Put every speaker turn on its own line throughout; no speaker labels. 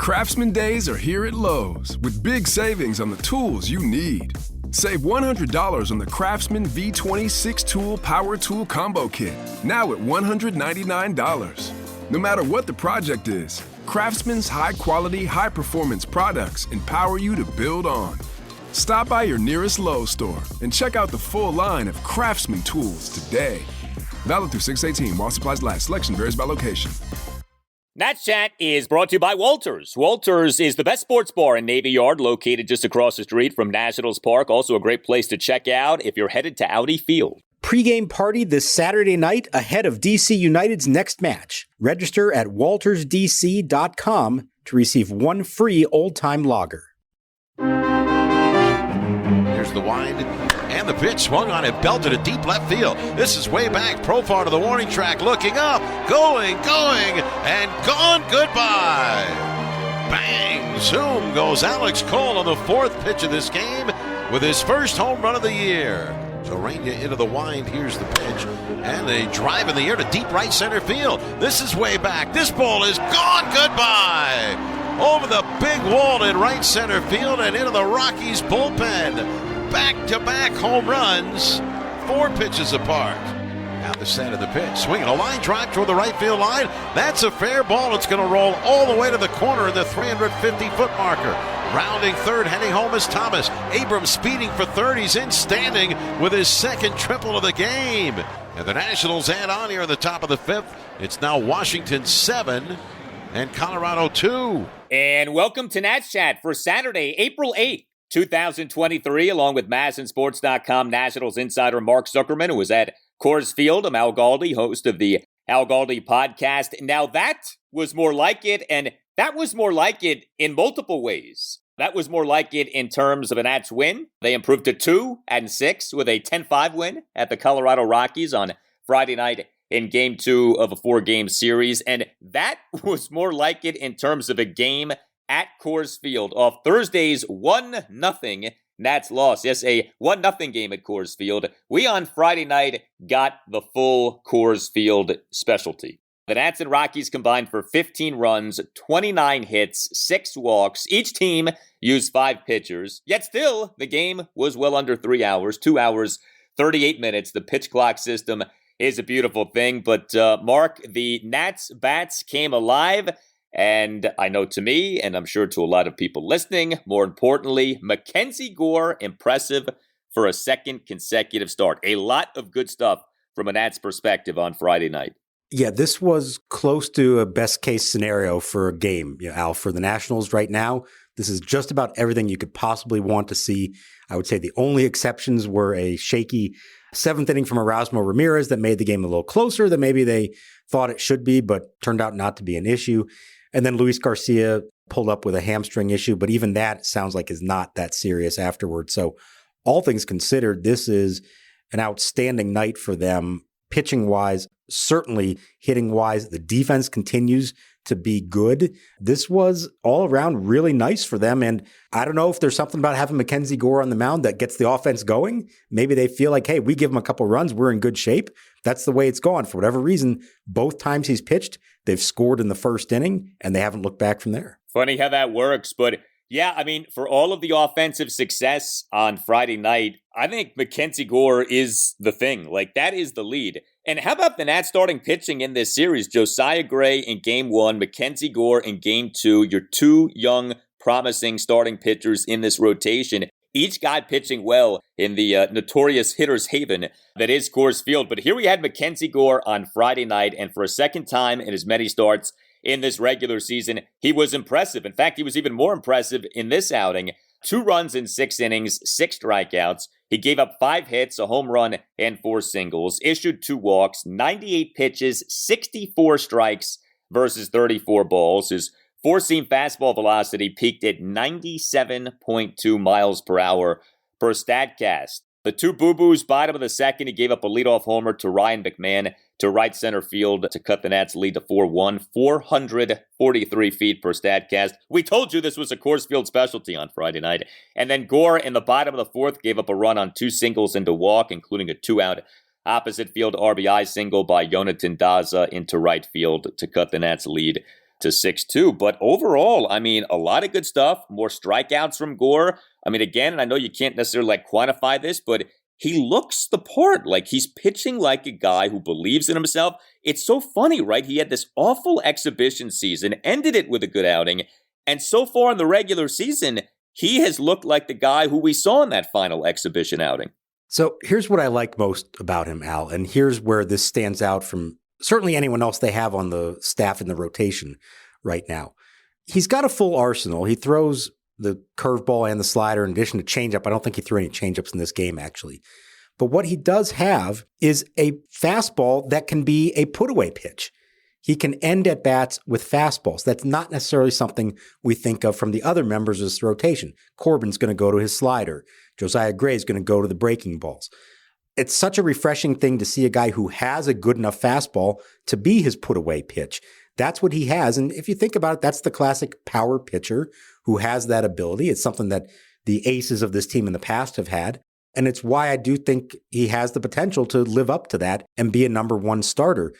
Craftsman Days are here at Lowe's with big savings on the tools you need. Save $100 on the Craftsman V20 6-tool Power Tool Combo Kit, now at $199. No matter what the project is, Craftsman's high-quality, high-performance products empower you to build on. Stop by your nearest Lowe's store and check out the full line of Craftsman tools today. Valid through 6/18 while supplies last. Selection varies by location.
Nats Chat is brought to you by Walters. Walters is the best sports bar in Navy Yard, located just across the street from Nationals Park. Also a great place to check out if you're headed to Audi Field.
Pre-game party this Saturday night ahead of DC United's next match. Register at waltersdc.com to receive one free old-time lager.
Here's the wind. And the pitch swung on it, belted it deep left field. This is way back. Profar to the warning track, looking up, going, and gone. Goodbye. Bang! Zoom goes Alex Cole on the fourth pitch of this game with his first home run of the year. Zorania into the wind. Here's the pitch. And a drive in the air to deep right center field. This is way back. This ball is gone. Goodbye. Over the big wall in right center field and into the Rockies bullpen. Back-to-back home runs, 4 pitches apart. Now the set of the pitch, swinging a line drive toward the right field line. That's a fair ball. It's going to roll all the way to the corner in the 350-foot marker. Rounding third, heading home is Thomas. Abrams speeding for third. He's in standing with his second triple of the game. And the Nationals add on here in the top of the fifth. It's now Washington 7 and Colorado 2.
And welcome to Nats Chat for Saturday, April 8th. 2023, along with MASNsports.com Nationals insider Mark Zuckerman, who was at Coors Field. I'm Al Galdi, host of the Al Galdi podcast. Now that was more like it, and that was more like it in multiple ways. That was more like it in terms of a Nats win. They improved to 2-6 with a 10-5 win at the Colorado Rockies on Friday night in Game 2 of a 4-game series. And that was more like it in terms of a game at Coors Field off Thursday's 1-0 Nats loss. Yes, a 1-0 game at Coors Field. We on Friday night got the full Coors Field specialty. The Nats and Rockies combined for 15 runs, 29 hits, 6 walks. Each team used 5 pitchers. Yet still, the game was well under 3 hours, 2 hours, 38 minutes. The pitch clock system is a beautiful thing. But Mark, the Nats bats came alive. And I know to me, and I'm sure to a lot of people listening, more importantly, MacKenzie Gore, impressive for a second consecutive start. A lot of good stuff from a Nats perspective on Friday night.
Yeah, this was close to a best-case scenario for a game, Al, for the Nationals right now. This is just about everything you could possibly want to see. I would say the only exceptions were a shaky 7th inning from Erasmo Ramirez that made the game a little closer than maybe they thought it should be, but turned out not to be an issue. And then Luis Garcia pulled up with a hamstring issue, but even that sounds like is not that serious afterwards. So all things considered, this is an outstanding night for them, pitching-wise, certainly hitting-wise. The defense continues to be good. This was all around really nice for them. And I don't know if there's something about having MacKenzie Gore on the mound that gets the offense going. Maybe they feel like, hey, we give him a couple runs, we're in good shape. That's the way it's gone. For whatever reason, both times he's pitched, they've scored in the first inning, and they haven't looked back from there.
Funny how that works, but yeah, I mean, for all of the offensive success on Friday night, I think MacKenzie Gore is the thing. Like, that is the lead. And how about the Nats starting pitching in this series? Josiah Gray in Game 1, MacKenzie Gore in Game 2. Your 2 young, promising starting pitchers in this rotation. Each guy pitching well in the notorious hitter's haven that is Coors Field. But here we had MacKenzie Gore on Friday night, and for a second time in as many starts in this regular season, he was impressive. In fact, he was even more impressive in this outing. 2 runs in 6 innings, 6 strikeouts. He gave up 5 hits, a home run, and 4 singles. Issued 2 walks, 98 pitches, 64 strikes versus 34 balls. His 4-seam fastball velocity peaked at 97.2 miles per hour per StatCast. The 2 boo-boos, bottom of the second, he gave up a leadoff homer to Ryan McMahon to right center field to cut the Nats' lead to 4-1, 443 feet per StatCast. We told you this was a Coors Field specialty on Friday night. And then Gore in the bottom of the 4th gave up a run on 2 singles into walk, including a 2-out opposite field RBI single by Jonathan Daza into right field to cut the Nats' lead to 6-2. But overall, I mean, a lot of good stuff, more strikeouts from Gore. I mean, again, I know you can't necessarily quantify this, but he looks the part. Like, he's pitching like a guy who believes in himself. It's so funny, right? He had this awful exhibition season, ended it with a good outing. And so far in the regular season, he has looked like the guy who we saw in that final exhibition outing.
So here's what I like most about him, Al, and here's where this stands out from certainly anyone else they have on the staff in the rotation right now. He's got a full arsenal. He throws the curveball and the slider in addition to changeup. I don't think he threw any changeups in this game, actually. But what he does have is a fastball that can be a put-away pitch. He can end at bats with fastballs. That's not necessarily something we think of from the other members of this rotation. Corbin's going to go to his slider. Josiah Gray is going to go to the breaking balls. It's such a refreshing thing to see a guy who has a good enough fastball to be his put-away pitch. That's what he has. And if you think about it, that's the classic power pitcher who has that ability. It's something that the aces of this team in the past have had. And it's why I do think he has the potential to live up to that and be a number one starter.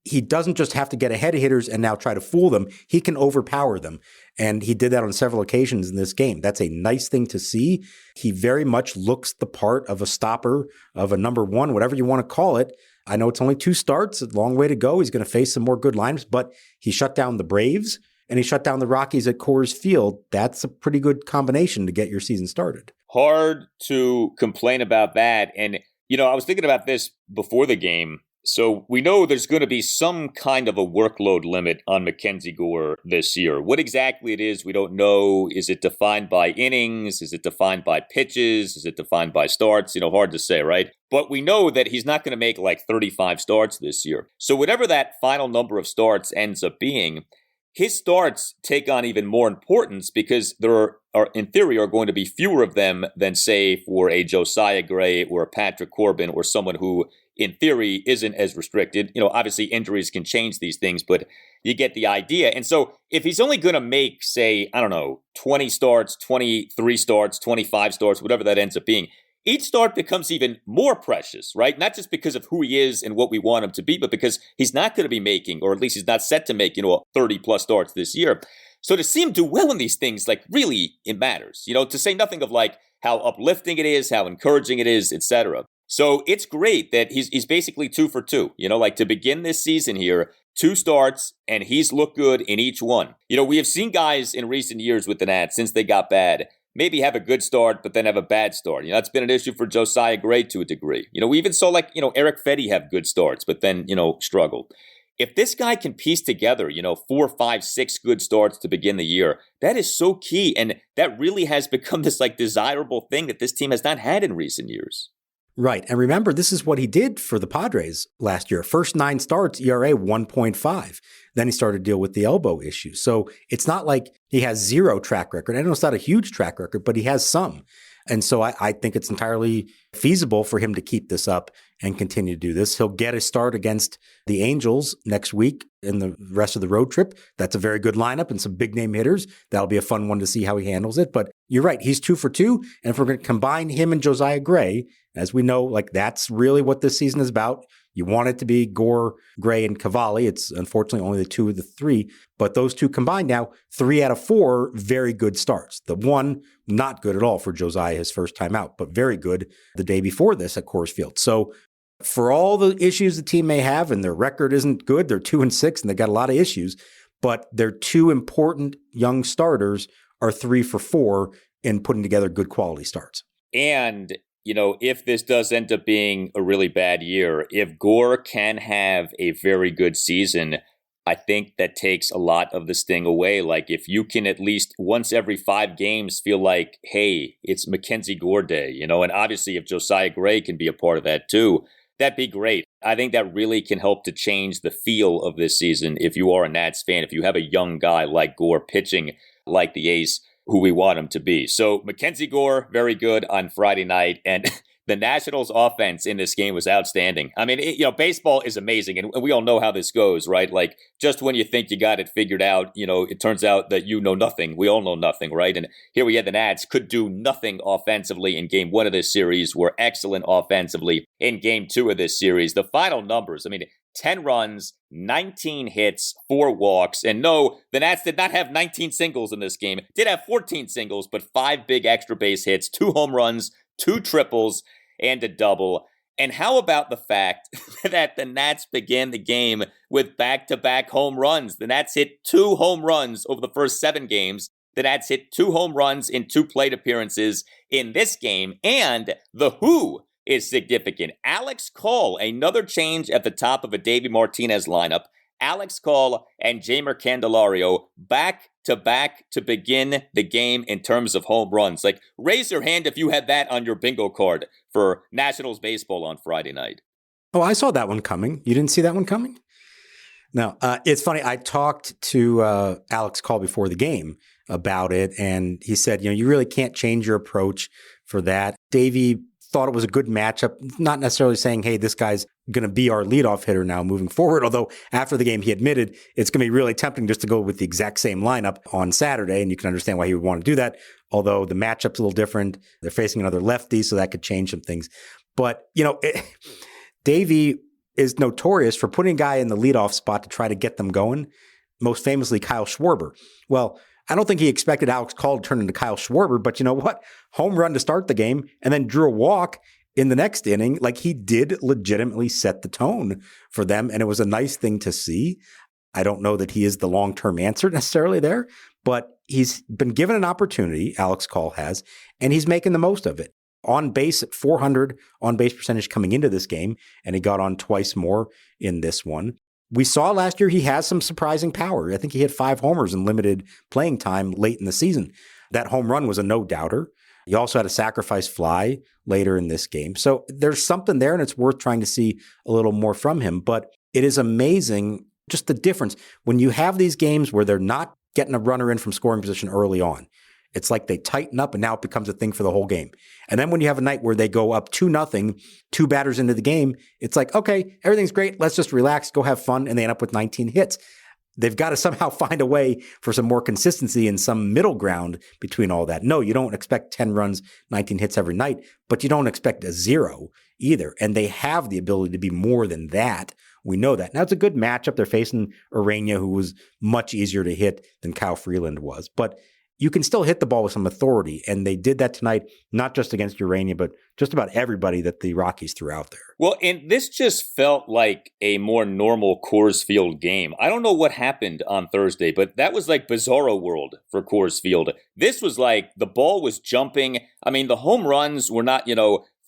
He doesn't just have to get ahead of hitters and now try to fool them. He can overpower them. And he did that on several occasions in this game. That's a nice thing to see. He very much looks the part of a stopper, of a number one, whatever you want to call it. I know it's only 2 starts, a long way to go. He's going to face some more good lineups, but he shut down the Braves and he shut down the Rockies at Coors Field. That's a pretty good combination to get your season started.
Hard to complain about that. And, I was thinking about this before the game. So we know there's going to be some kind of a workload limit on MacKenzie Gore this year. What exactly it is, we don't know. Is it defined by innings? Is it defined by pitches? Is it defined by starts? Hard to say, right? But we know that he's not going to make 35 starts this year. So whatever that final number of starts ends up being, his starts take on even more importance because there are, in theory, are going to be fewer of them than, say, for a Josiah Gray or a Patrick Corbin or someone who, in theory, isn't as restricted. Obviously injuries can change these things, but you get the idea. And so if he's only going to make, say, 20 starts, 23 starts, 25 starts, whatever that ends up being, each start becomes even more precious, right? Not just because of who he is and what we want him to be, but because he's not going to be making, or at least he's not set to make, 30 plus starts this year. So to see him do well in these things, really, it matters, to say nothing of how uplifting it is, how encouraging it is, etc. So it's great that he's basically 2 for 2, to begin this season here, 2 starts, and he's looked good in each one. We have seen guys in recent years with the Nats, since they got bad, maybe have a good start, but then have a bad start. That's been an issue for Josiah Gray to a degree. We even saw Eric Fetty have good starts, but then, struggle. If this guy can piece together, 4, 5, 6 good starts to begin the year, that is so key. And that really has become this desirable thing that this team has not had in recent years.
Right. And remember, this is what he did for the Padres last year. First 9 starts, ERA 1.5. Then he started to deal with the elbow issue. So it's not like he has 0 track record. I know it's not a huge track record, but he has some. And so I think it's entirely feasible for him to keep this up and continue to do this. He'll get a start against the Angels next week in the rest of the road trip. That's a very good lineup and some big name hitters. That'll be a fun one to see how he handles it. But you're right. He's 2 for 2. And if we're going to combine him and Josiah Gray, as we know, that's really what this season is about. You want it to be Gore, Gray, and Cavalli. It's unfortunately only the 2 of the 3, but those 2 combined now, 3 out of 4 very good starts. The 1, not good at all for Josiah, his first time out, but very good the day before this at Coors Field. So for all the issues the team may have, and their record isn't good, they're 2-6, and they got a lot of issues, but their 2 important young starters are 3 for 4 in putting together good quality starts.
And if this does end up being a really bad year, if Gore can have a very good season, I think that takes a lot of the sting away. If you can at least once every 5 games feel like, hey, it's MacKenzie Gore day, and obviously if Josiah Gray can be a part of that too, that'd be great. I think that really can help to change the feel of this season if you are a Nats fan, if you have a young guy like Gore pitching like the ace who we want him to be. So MacKenzie Gore, very good on Friday night. And the Nationals offense in this game was outstanding. I mean, baseball is amazing. And we all know how this goes, right? Just when you think you got it figured out, it turns out that you know nothing. We all know nothing, right? And here we had the Nats could do nothing offensively in game 1 of this series, were excellent offensively in game 2 of this series. The final numbers, 10 runs, 19 hits, 4 walks. And no, the Nats did not have 19 singles in this game. Did have 14 singles, but 5 big extra base hits, 2 home runs, 2 triples, and a double. And how about the fact that the Nats began the game with back-to-back home runs? The Nats hit 2 home runs over the first 7 games. The Nats hit 2 home runs in 2 plate appearances in this game. And the who is significant. Alex Call, another change at the top of a Davey Martinez lineup. Alex Call and Jeimer Candelario back-to-back to begin the game in terms of home runs. Like, raise your hand if you had that on your bingo card for Nationals baseball on Friday night.
Oh, I saw that one coming. You didn't see that one coming? No. It's funny. I talked to Alex Call before the game about it, and he said, you really can't change your approach for that. Davey thought it was a good matchup, not necessarily saying, hey, this guy's going to be our leadoff hitter now moving forward. Although after the game, he admitted it's going to be really tempting just to go with the exact same lineup on Saturday. And you can understand why he would want to do that. Although the matchup's a little different. They're facing another lefty, so that could change some things. But, Davey is notorious for putting a guy in the leadoff spot to try to get them going. Most famously, Kyle Schwarber. Well, I don't think he expected Alex Call to turn into Kyle Schwarber, but you know what? Home run to start the game and then drew a walk in the next inning. Like, he did legitimately set the tone for them, and it was a nice thing to see. I don't know that he is the long-term answer necessarily there, but he's been given an opportunity, Alex Call has, and he's making the most of it. On base at 400 on base percentage coming into this game, and he got on twice more in this one. We saw last year he has some surprising power. I think he hit 5 homers in limited playing time late in the season. That home run was a no-doubter. He also had a sacrifice fly later in this game. So there's something there, and it's worth trying to see a little more from him. But it is amazing just the difference. When you have these games where they're not getting a runner in from scoring position early on, it's like they tighten up and now it becomes a thing for the whole game. And then when you have a night where they go up 2-0, 2 batters into the game, it's like, okay, everything's great. Let's just relax, go have fun. And they end up with 19 hits. They've got to somehow find a way for some more consistency and some middle ground between all that. No, you don't expect 10 runs, 19 hits every night, but you don't expect a 0 either. And they have the ability to be more than that. We know that. Now, it's a good matchup. They're facing Urania, who was much easier to hit than Kyle Freeland was. But you can still hit the ball with some authority, and they did that tonight, not just against Urania, but just about everybody that the Rockies threw out there.
Well, and this just felt like a more normal Coors Field game. I don't know what happened on Thursday, but that was like Bizarro World for Coors Field. This was like the ball was jumping. I mean, the home runs were not,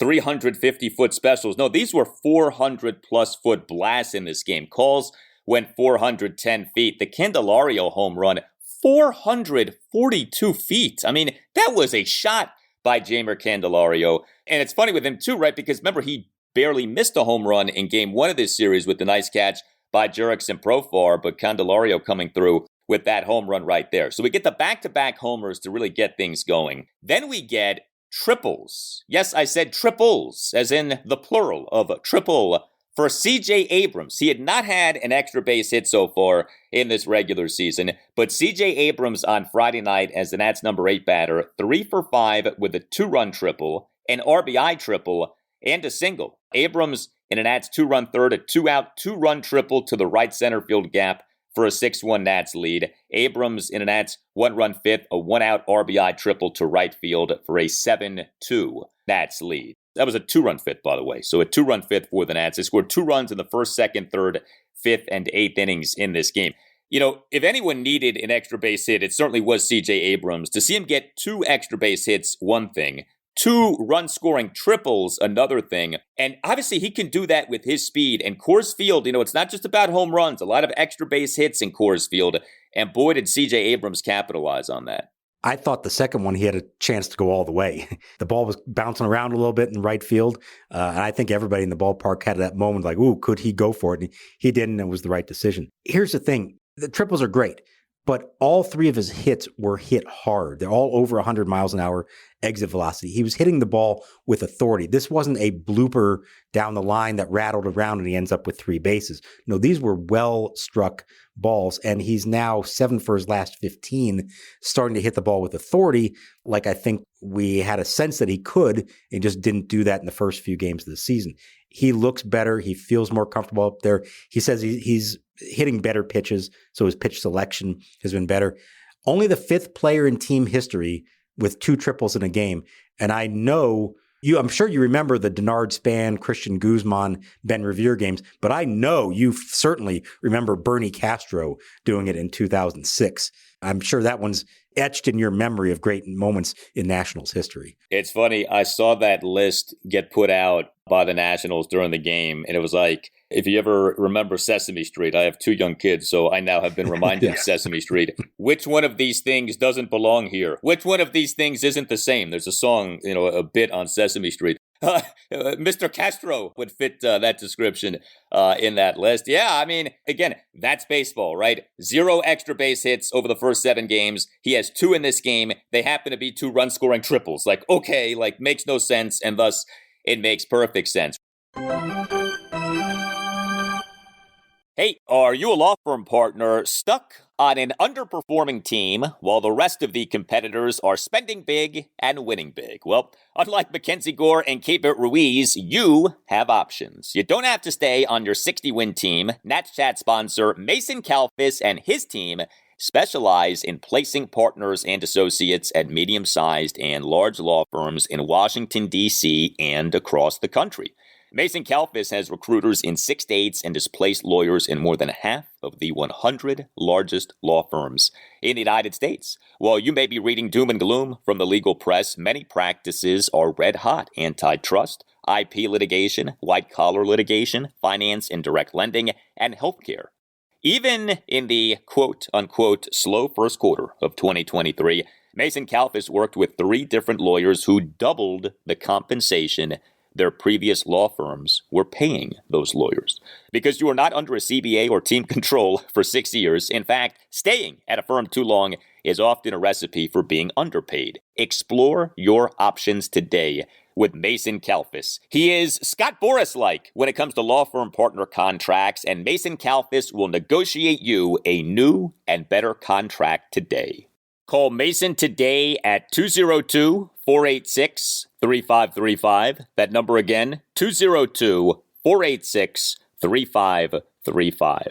350-foot specials. No, these were 400-plus foot blasts in this game. Calls went 410 feet. The Candelario home run, 442 feet. I mean, that was a shot by Jeimer Candelario. And it's funny with him too, right? Because remember, he barely missed a home run in game 1 of this series with the nice catch by Jurickson Profar, but Candelario coming through with that home run right there. So we get the back-to-back homers to really get things going. Then we get triples. Yes, I said triples, as in the plural of triple for C.J. Abrams. He had not had an extra base hit so far in this regular season, but C.J. Abrams on Friday night as the Nats' number 8 batter, 3 for 5 with a 2-run triple, an RBI triple, and a single. Abrams in a Nats 2-run third, a 2-out, 2-run triple to the right center field gap for a 6-1 Nats lead. Abrams in a Nats 1-run fifth, a 1-out RBI triple to right field for a 7-2 Nats lead. That was a 2-run fifth, by the way. So a 2-run fifth for the Nats. They scored 2 runs in the first, second, third, fifth, and 8th innings in this game. If anyone needed an extra base hit, it certainly was C.J. Abrams. To see him get 2 extra base hits, one thing. 2 run-scoring triples, another thing. And obviously he can do that with his speed. And Coors Field, it's not just about home runs. A lot of extra base hits in Coors Field. And boy, did C.J. Abrams capitalize on that.
I thought the second one, he had a chance to go all the way. The ball was bouncing around a little bit in right field. And I think everybody in the ballpark had that moment like, ooh, could he go for it? And he didn't, and it was the right decision. Here's the thing. The triples are great. but all three of his hits were hit hard. They're all over 100 miles an hour exit velocity. He was hitting the ball with authority. This wasn't a blooper down the line that rattled around and he ends up with 3 bases. No, these were well-struck balls, and he's now 7 for his last 15, starting to hit the ball with authority, like I think we had a sense that he could, and just didn't do that in the first few games of the season. He looks better. He feels more comfortable up there. He says he's hitting better pitches, so his pitch selection has been better. Only the 5th player in team history with 2 triples in a game. And I know I'm sure you remember the Denard Span, Christian Guzman, Ben Revere games, but I know you certainly remember Bernie Castro doing it in 2006. I'm sure that one's etched in your memory of great moments in Nationals history.
It's funny. I saw that list get put out by the Nationals during the game, and it was like, if you ever remember Sesame Street, I have 2 young kids, so I now have been reminded of Sesame Street. Which one of these things doesn't belong here? Which one of these things isn't the same? There's a song, a bit on Sesame Street. Mr. Castro would fit that description in that list. Yeah, I mean, again, that's baseball, right? 0 extra base hits over the first 7 games. He has 2 in this game. They happen to be 2 run-scoring triples. Like, okay, makes no sense, and thus it makes perfect sense. Hey, are you a law firm partner stuck on an underperforming team while the rest of the competitors are spending big and winning big? Well, unlike MacKenzie Gore and Keibert Ruiz, you have options. You don't have to stay on your 60-win team. Nats Chat sponsor Mason Kalfis and his team specialize in placing partners and associates at medium-sized and large law firms in Washington, D.C. and across the country. Mason Kalfis has recruiters in 6 states and has placed lawyers in more than half of the 100 largest law firms in the United States. While you may be reading doom and gloom from the legal press, many practices are red hot: antitrust, IP litigation, white-collar litigation, finance and direct lending, and healthcare. Even in the quote-unquote slow first quarter of 2023, Mason Kalfis worked with 3 different lawyers who doubled the compensation their previous law firms were paying those lawyers. Because you are not under a CBA or team control for 6 years. In fact, staying at a firm too long is often a recipe for being underpaid. Explore your options today with Mason Kalfis. He is Scott Boras-like when it comes to law firm partner contracts, and Mason Kalfis will negotiate you a new and better contract today. Call Mason today at 202-486-3535. That number again, 202-486-3535.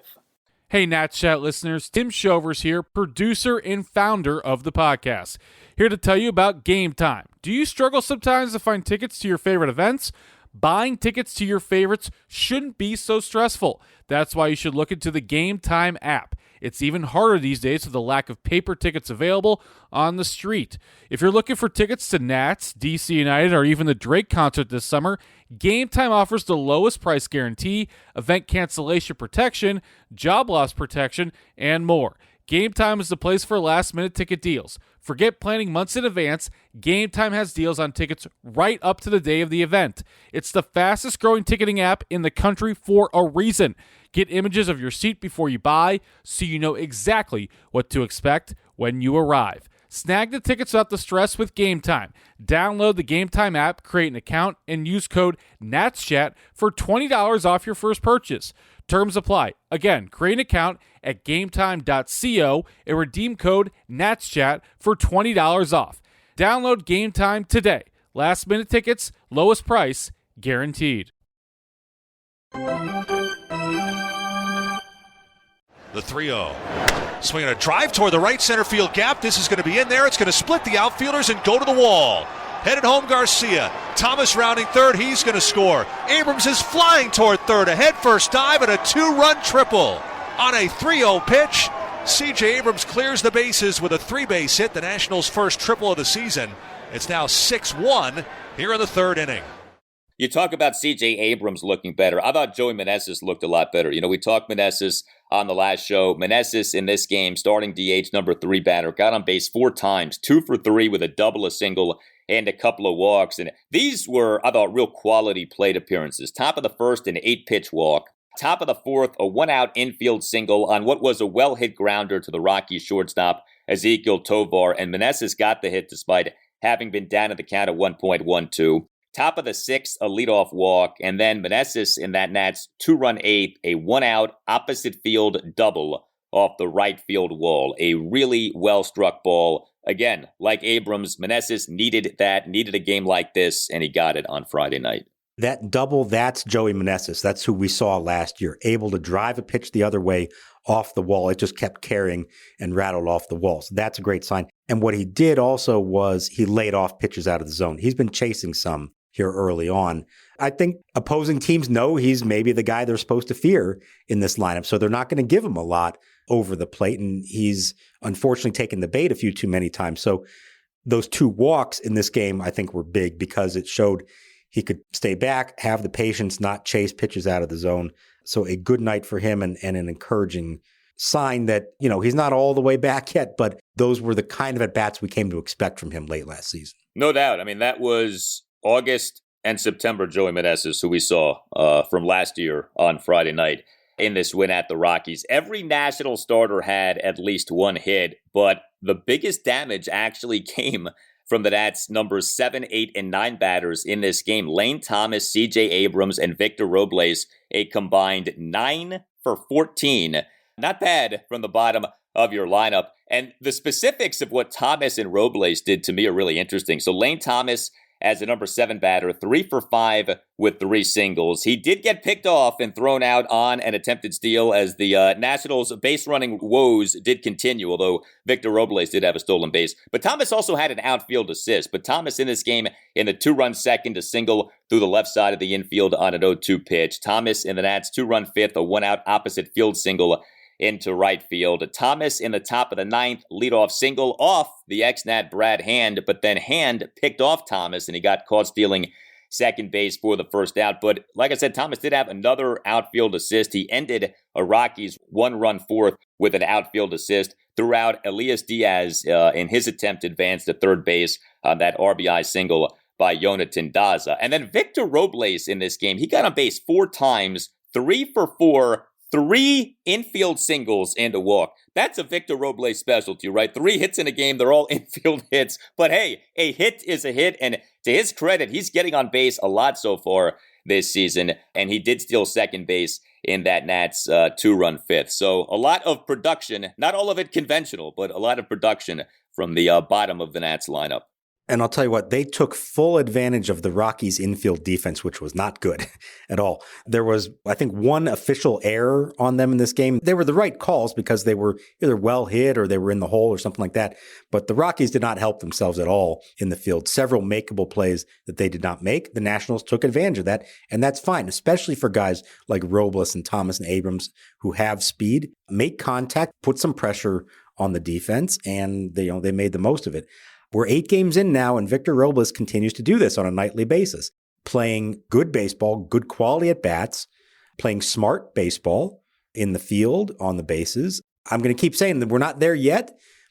Hey, Nats Chat listeners, Tim Shovers here, producer and founder of the podcast. Here to tell you about Game Time. Do you struggle sometimes to find tickets to your favorite events? Buying tickets to your favorites shouldn't be so stressful. That's why you should look into the Game Time app. It's even harder these days with the lack of paper tickets available on the street. If you're looking for tickets to Nats, DC United, or even the Drake concert this summer, Game Time offers the lowest price guarantee, event cancellation protection, job loss protection, and more. Game Time is the place for last-minute ticket deals. Forget planning months in advance. Game Time has deals on tickets right up to the day of the event. It's the fastest-growing ticketing app in the country for a reason. Get images of your seat before you buy so you know exactly what to expect when you arrive. Snag the tickets without the stress with Game Time. Download the Game Time app, create an account, and use code NATSCHAT for $20 off your first purchase. Terms apply. Again, create an account at gametime.co and redeem code NATSCHAT for $20 off. Download Game Time today. Last minute tickets, lowest price, guaranteed.
The 3-0. Swinging a drive toward the right center field gap. This is going to be in there. It's going to split the outfielders and go to the wall. Headed home, Garcia. Thomas rounding third. He's going to score. Abrams is flying toward third. A head-first dive and a 2-run triple. On a 3-0 pitch, C.J. Abrams clears the bases with a 3-base hit, the Nationals' first triple of the season. It's now 6-1 here in the 3rd inning.
You talk about C.J. Abrams looking better. I thought Joey Meneses looked a lot better. We talked Meneses on the last show. Meneses in this game, starting DH, number 3 batter, got on base 4 times, 2 for 3 with a double, a single, and a couple of walks. And these were, I thought, real quality plate appearances. Top of the first, an 8-pitch walk. Top of the fourth, a one-out infield single on what was a well-hit grounder to the Rockies shortstop, Ezequiel Tovar, and Meneses got the hit despite having been down at the count at 1.12. Top of the sixth, a leadoff walk, and then Meneses in that Nats two-run eighth, a one-out opposite field double off the right field wall. A really well-struck ball. Again, like Abrams, Meneses needed a game like this, and he got it on Friday night.
That double, that's Joey Meneses. That's who we saw last year, able to drive a pitch the other way off the wall. It just kept carrying and rattled off the wall. So that's a great sign. And what he did also was he laid off pitches out of the zone. He's been chasing some here early on. I think opposing teams know he's maybe the guy they're supposed to fear in this lineup, so they're not going to give him a lot over the plate, and he's unfortunately taken the bait a few too many times. So those two walks in this game, I think, were big because it showed he could stay back, have the patience, not chase pitches out of the zone. So a good night for him and an encouraging sign that, he's not all the way back yet, but those were the kind of at-bats we came to expect from him late last season.
No doubt. I mean, that was August and September Joey Meneses, who we saw from last year on Friday night in this win at the Rockies. Every national starter had at least one hit, but the biggest damage actually came from the Nats' numbers 7, 8, and 9 batters in this game. Lane Thomas, C.J. Abrams, and Victor Robles, a combined 9 for 14. Not bad from the bottom of your lineup. And the specifics of what Thomas and Robles did to me are really interesting. So Lane Thomas, as a number 7 batter, 3 for 5 with 3 singles. He did get picked off and thrown out on an attempted steal as the Nationals' base running woes did continue, although Victor Robles did have a stolen base. But Thomas also had an outfield assist. But Thomas in this game, in the 2-run second, a single through the left side of the infield on an 0-2 pitch. Thomas in the Nats' 2-run fifth, a 1-out opposite field single into right field. Thomas in the top of the 9th, leadoff single off the ex-Nat Brad Hand, but then Hand picked off Thomas, and he got caught stealing second base for the first out. But like I said, Thomas did have another outfield assist. He ended a Rockies 1-run fourth with an outfield assist. Threw out Elias Diaz in his attempt to advance to third base on that RBI single by Jonathan Daza. And then Victor Robles in this game, he got on base 4 times, 3 for 4, 3 infield singles and a walk. That's a Victor Robles specialty, right? 3 hits in a game. They're all infield hits. But hey, a hit is a hit. And to his credit, he's getting on base a lot so far this season. And he did steal second base in that Nats 2-run fifth. So a lot of production, not all of it conventional, but a lot of production from the bottom of the Nats lineup.
And I'll tell you what, they took full advantage of the Rockies' infield defense, which was not good at all. There was, I think, 1 official error on them in this game. They were the right calls because they were either well hit or they were in the hole or something like that. But the Rockies did not help themselves at all in the field. Several makeable plays that they did not make. The Nationals took advantage of that, and that's fine, especially for guys like Robles and Thomas and Abrams who have speed. Make contact, put some pressure on the defense, and they made the most of it. We're 8 games in now, and Victor Robles continues to do this on a nightly basis, playing good baseball, good quality at bats, playing smart baseball in the field, on the bases. I'm going to keep saying that we're not there yet,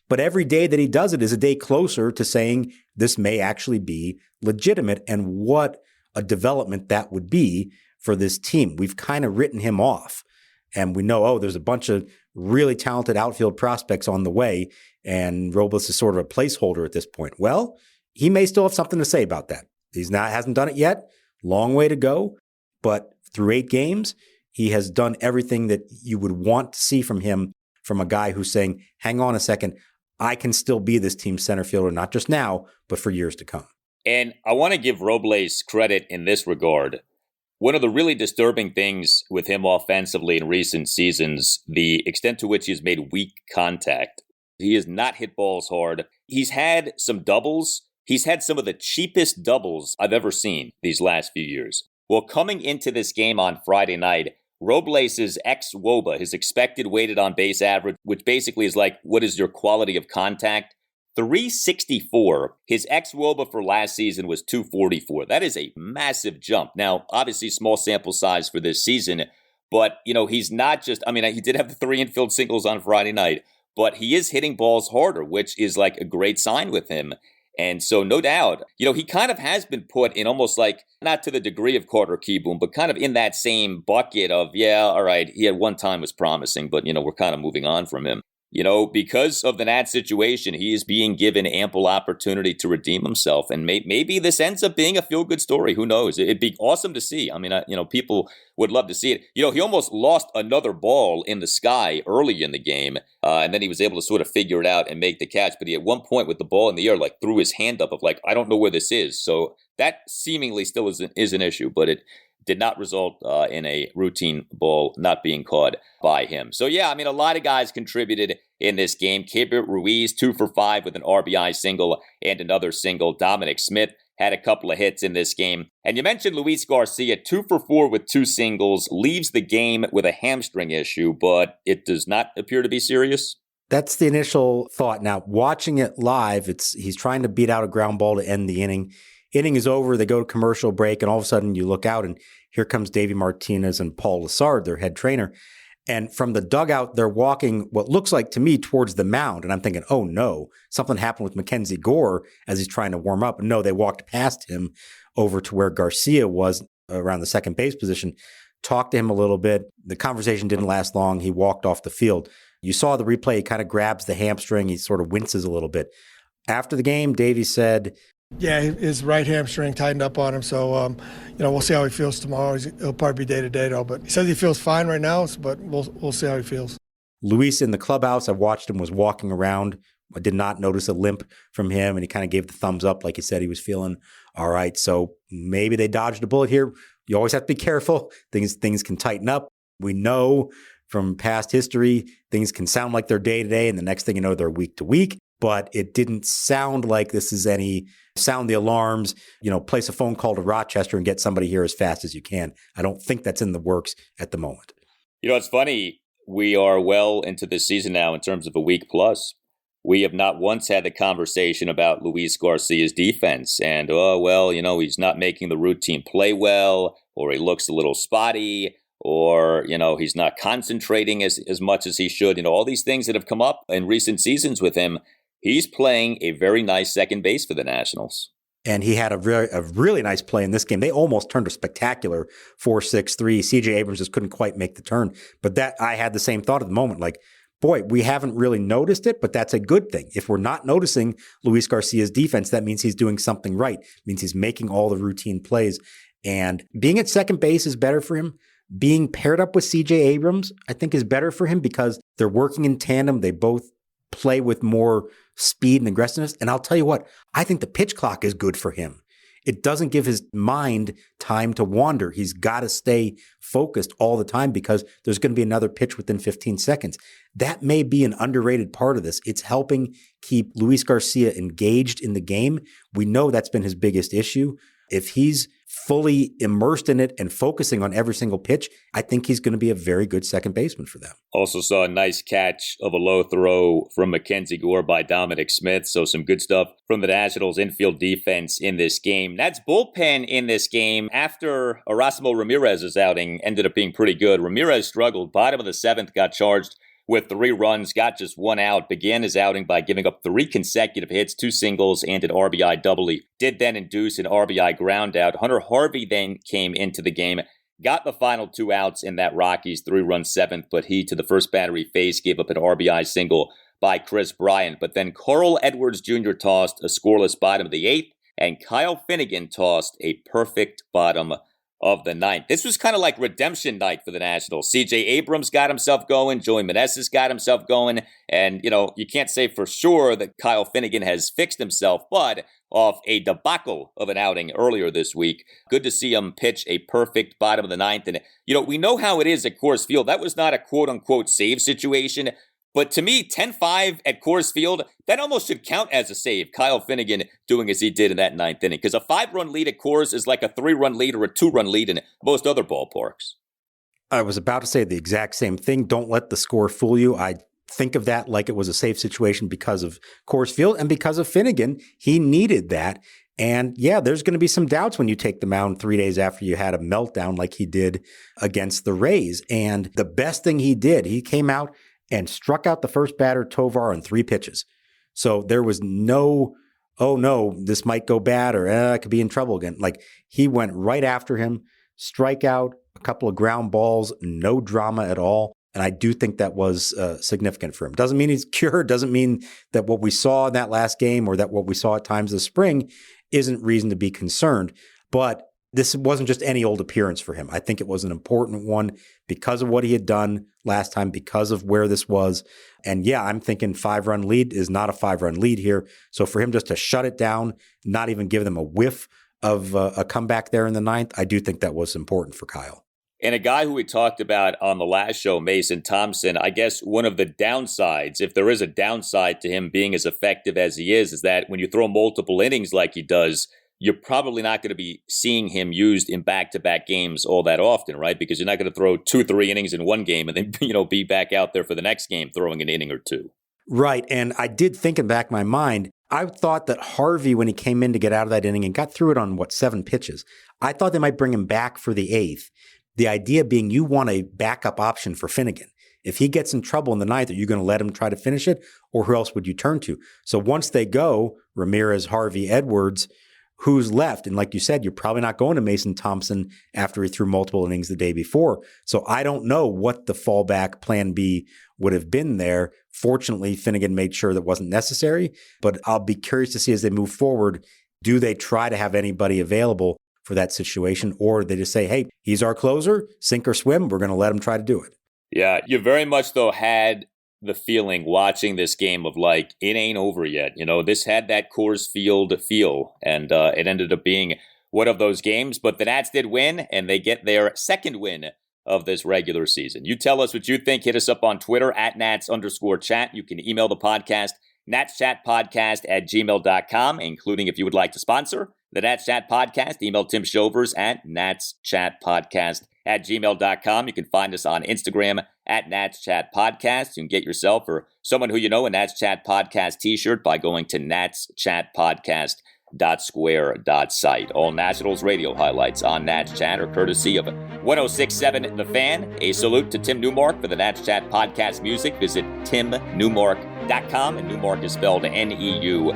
but every day that he does it is a day closer to saying this may actually be legitimate, and what a development that would be for this team. We've kind of written him off, and we know, there's a bunch of really talented outfield prospects on the way, and Robles is sort of a placeholder at this point. Well, he may still have something to say about that. Hasn't done it yet. Long way to go. But through 8 games, he has done everything that you would want to see from him, from a guy who's saying, hang on a second, I can still be this team's center fielder, not just now, but for years to come.
And I want to give Robles credit in this regard. One of the really disturbing things with him offensively in recent seasons, the extent to which he's made weak contact. He has not hit balls hard. He's had some doubles. He's had some of the cheapest doubles I've ever seen these last few years. Well, coming into this game on Friday night, Robles' ex-WOBA, his expected weighted on base average, which basically is like, what is your quality of contact? 364. His ex-WOBA for last season was 244. That is a massive jump. Now, obviously small sample size for this season, but, he's not just, he did have the 3 infield singles on Friday night, but he is hitting balls harder, which is like a great sign with him. And so no doubt, he kind of has been put in almost like, not to the degree of Carter Kieboom, but kind of in that same bucket of, yeah, all right, he at one time was promising, but, we're kind of moving on from him. Because of the Nats situation, he is being given ample opportunity to redeem himself. And maybe this ends up being a feel-good story. Who knows? It'd be awesome to see. I mean, people would love to see it. He almost lost another ball in the sky early in the game. And then he was able to sort of figure it out and make the catch. But he at one point with the ball in the air, like threw his hand up of like, I don't know where this is. So that seemingly still is an issue, but it did not result in a routine ball not being caught by him. So, yeah, a lot of guys contributed in this game. Keibert Ruiz, 2 for 5 with an RBI single and another single. Dominic Smith had a couple of hits in this game. And you mentioned Luis Garcia, 2 for 4 with 2 singles, leaves the game with a hamstring issue, but it does not appear to be serious.
That's the initial thought. Now, watching it live, he's trying to beat out a ground ball to end the inning. Inning is over, they go to commercial break, and all of a sudden you look out and here comes Davey Martinez and Paul Lessard, their head trainer. And from the dugout, they're walking what looks like to me towards the mound. And I'm thinking, oh no, something happened with MacKenzie Gore as he's trying to warm up. And no, they walked past him over to where Garcia was around the second base position, talked to him a little bit. The conversation didn't last long. He walked off the field. You saw the replay, he kind of grabs the hamstring. He sort of winces a little bit. After the game, Davey said,
yeah, his right hamstring tightened up on him, so we'll see how he feels tomorrow. He'll probably be day-to-day, though, but he says he feels fine right now, but we'll see how he feels.
Luis in the clubhouse, I watched him, was walking around. I did not notice a limp from him, and he kind of gave the thumbs up like he said he was feeling all right. So maybe they dodged a bullet here. You always have to be careful. Things can tighten up. We know from past history, things can sound like they're day-to-day, and the next thing you know, they're week-to-week. But it didn't sound like this is any sound the alarms, place a phone call to Rochester and get somebody here as fast as you can. I don't think that's in the works at the moment.
It's funny. We are well into this season now in terms of a week plus. We have not once had the conversation about Luis Garcia's defense and, he's not making the routine play well, or he looks a little spotty, or, he's not concentrating as much as he should. All these things that have come up in recent seasons with him. He's playing a very nice second base for the Nationals.
And he had a really nice play in this game. They almost turned a spectacular 4-6-3. CJ Abrams just couldn't quite make the turn. But I had the same thought at the moment. Like, boy, we haven't really noticed it, but that's a good thing. If we're not noticing Luis Garcia's defense, that means he's doing something right. It means he's making all the routine plays. And being at second base is better for him. Being paired up with CJ Abrams, I think, is better for him because they're working in tandem. They both play with more speed and aggressiveness. And I'll tell you what, I think the pitch clock is good for him. It doesn't give his mind time to wander. He's got to stay focused all the time because there's going to be another pitch within 15 seconds. That may be an underrated part of this. It's helping keep Luis Garcia engaged in the game. We know that's been his biggest issue. If he's fully immersed in it and focusing on every single pitch, I think he's going to be a very good second baseman for them.
Also saw a nice catch of a low throw from MacKenzie Gore by Dominic Smith. So some good stuff from the Nationals infield defense in this game. That's bullpen in this game after Erasmo Ramirez's outing ended up being pretty good. Ramirez struggled. Bottom of the 7th, got charged with 3 runs, got just 1 out, began his outing by giving up 3 consecutive hits, 2 singles, and an RBI double. He did then induce an RBI ground out. Hunter Harvey then came into the game, got the final 2 outs in that Rockies 3-run 7th, but he, to the first batter he faced, gave up an RBI single by Chris Bryant. But then Carl Edwards Jr. tossed a scoreless bottom of the 8th, and Kyle Finnegan tossed a perfect bottom of the 9th. This was kind of like redemption night for the Nationals. CJ Abrams got himself going. Joey Meneses got himself going. And, you can't say for sure that Kyle Finnegan has fixed himself, but off a debacle of an outing earlier this week, good to see him pitch a perfect bottom of the 9th. And, we know how it is at Coors Field. That was not a quote-unquote save situation. But to me, 10-5 at Coors Field, that almost should count as a save. Kyle Finnegan doing as he did in that 9th inning. Because a 5-run lead at Coors is like a 3-run lead or a 2-run lead in most other ballparks.
I was about to say the exact same thing. Don't let the score fool you. I think of that like it was a safe situation because of Coors Field and because of Finnegan. He needed that. And yeah, there's going to be some doubts when you take the mound 3 days after you had a meltdown like he did against the Rays. And the best thing he did, he came out and struck out the first batter, Tovar, on 3 pitches. So there was no oh no, this might go bad or I could be in trouble again. Like he went right after him, strikeout, a couple of ground balls, no drama at all. And I do think that was significant for him. Doesn't mean he's cured. Doesn't mean that what we saw in that last game or that what we saw at times this spring isn't reason to be concerned. But this wasn't just any old appearance for him. I think it was an important one because of what he had done last time, because of where this was. And yeah, I'm thinking 5-run lead is not a 5-run lead here. So for him just to shut it down, not even give them a whiff of a comeback there in the ninth, I do think that was important for Kyle.
And a guy who we talked about on the last show, Mason Thompson, I guess one of the downsides, if there is a downside to him being as effective as he is that when you throw multiple innings like he does, you're probably not going to be seeing him used in back-to-back games all that often, right? Because you're not going to throw 2-3 innings in one game and then, be back out there for the next game throwing an inning or two.
Right. And I did think in back of my mind, I thought that Harvey, when he came in to get out of that inning and got through it on 7 pitches, I thought they might bring him back for the 8th. The idea being you want a backup option for Finnegan. If he gets in trouble in the 9th, are you going to let him try to finish it? Or who else would you turn to? So once they go, Ramirez, Harvey, Edwards, who's left? And like you said, you're probably not going to Mason Thompson after he threw multiple innings the day before. So I don't know what the fallback plan B would have been there. Fortunately, Finnegan made sure that wasn't necessary. But I'll be curious to see as they move forward, do they try to have anybody available for that situation, or they just say, hey, he's our closer, sink or swim, we're going to let him try to do it.
Yeah, you very much, though, had the feeling watching this game of like, it ain't over yet. This had that Coors Field feel, and it ended up being one of those games. But the Nats did win, and they get their second win of this regular season. You tell us what you think. Hit us up on Twitter at @Nats_chat. You can email the podcast, natschatpodcast@gmail.com, including if you would like to sponsor the Nats Chat Podcast. Email Tim Shovers at natschatpodcast@gmail.com. You can find us on Instagram at Nats Chat Podcast. You can get yourself or someone who you know a Nats Chat Podcast t-shirt by going to natschatpodcast.square.site. All Nationals radio highlights on Nats Chat are courtesy of 106.7 The Fan. A salute to Tim Newmark for the Nats Chat Podcast music. Visit timnewmark.com, and Newmark is spelled Neumark.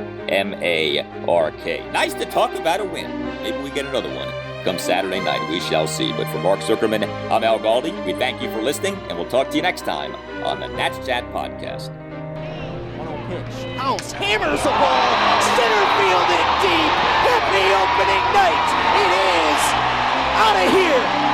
Nice to talk about a win. Maybe we get another one come Saturday night. We shall see. But for Mark Zuckerman, I'm Al Galdi. We thank you for listening, and we'll talk to you next time on the Nats Chat Podcast.
1-0 pitch. House hammers the ball. Center field in deep. Happy opening night. It is out of here.